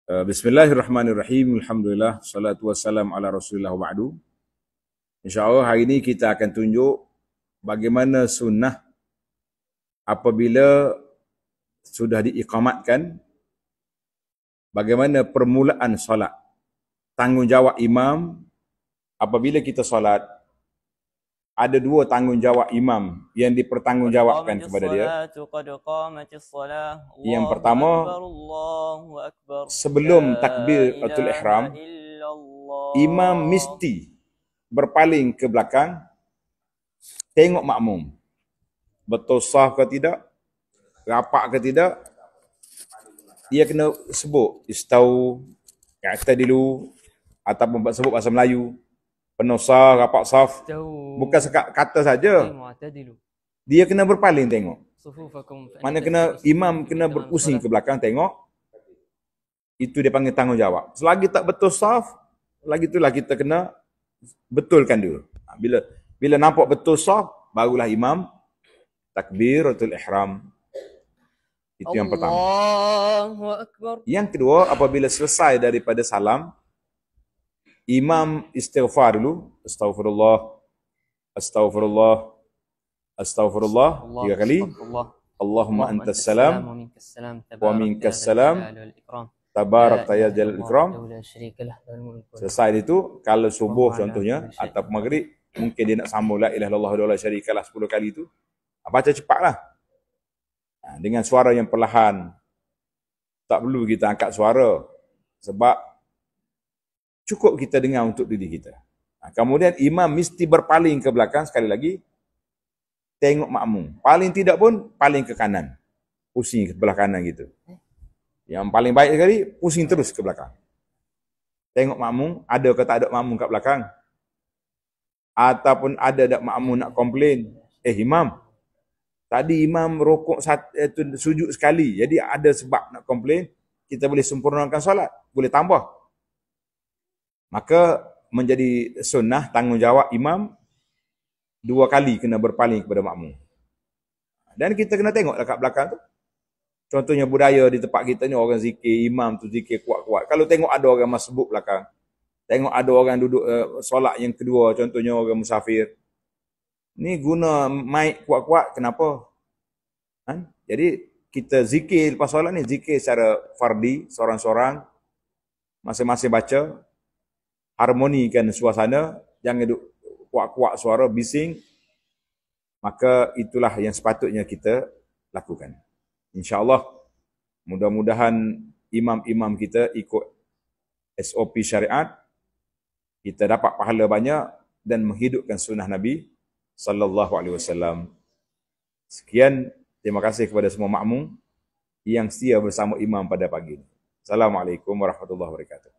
Bismillahirrahmanirrahim. Alhamdulillah. Salatu wassalam ala Rasulillah wa ba'du. InsyaAllah hari ini kita akan tunjuk bagaimana sunnah apabila sudah diiqamatkan, bagaimana permulaan solat. Tanggungjawab imam apabila kita solat. Ada dua tanggungjawab imam yang dipertanggungjawabkan kepada dia. Yang pertama, sebelum takbiratul ihram, imam mesti berpaling ke belakang, tengok makmum. Betul sah ke tidak, rapat ke tidak, dia kena sebut istau, i'tadilu, ataupun sebut bahasa Melayu, penuh saf, rapat saf. Bukan sekat kata saja. Dia kena berpaling tengok. Mana kena imam kena berpusing ke belakang tengok. Itu dia panggil tanggungjawab. Selagi tak betul saf, lagi itulah kita kena betulkan dulu. Bila nampak betul saf, barulah imam takbiratul ihram. Itu yang pertama. Yang kedua, apabila selesai daripada salam, imam istighfar dulu. Astaghfirullah, astaghfirullah, astaghfirullah 3 kali. Allahumma antas salam wa minkas salam tabarak ya jalal ikram. Selesai itu, kalau subuh contohnya atau maghrib, mungkin dia nak sambung la ilaha illallah wa la syarikalah 10 kali itu, baca cepatlah. Dengan suara yang perlahan. Tak perlu kita angkat suara sebab cukup kita dengar untuk diri kita. Kemudian imam mesti berpaling ke belakang sekali lagi, tengok makmum. Paling tidak pun paling ke kanan, pusing ke belah kanan gitu. Yang paling baik sekali, pusing terus ke belakang. Tengok makmum, ada ke tak ada makmum kat belakang. Ataupun ada tak makmum nak komplain, imam, tadi imam rokok sujud sekali, jadi ada sebab nak komplain, kita boleh sempurnakan solat, boleh tambah. Maka menjadi sunnah tanggungjawab imam 2 kali kena berpaling kepada makmum. Dan kita kena tengok dekat belakang tu. Contohnya budaya di tempat kita ni, orang zikir, imam tu zikir kuat-kuat. Kalau tengok ada orang masbuk belakang, tengok ada orang duduk solat yang kedua, contohnya orang musafir, ni guna mic kuat-kuat, kenapa? Jadi kita zikir lepas solat ni, zikir secara fardi, seorang-seorang, masing-masing baca, harmonikan suasana, jangan duduk kuat-kuat suara, bising. Maka itulah yang sepatutnya kita lakukan. InsyaAllah, mudah-mudahan imam-imam kita ikut SOP syariat, kita dapat pahala banyak dan menghidupkan sunnah Nabi sallallahu alaihi wasallam. Sekian, terima kasih kepada semua makmum yang setia bersama imam pada pagi ini. Assalamualaikum warahmatullahi wabarakatuh.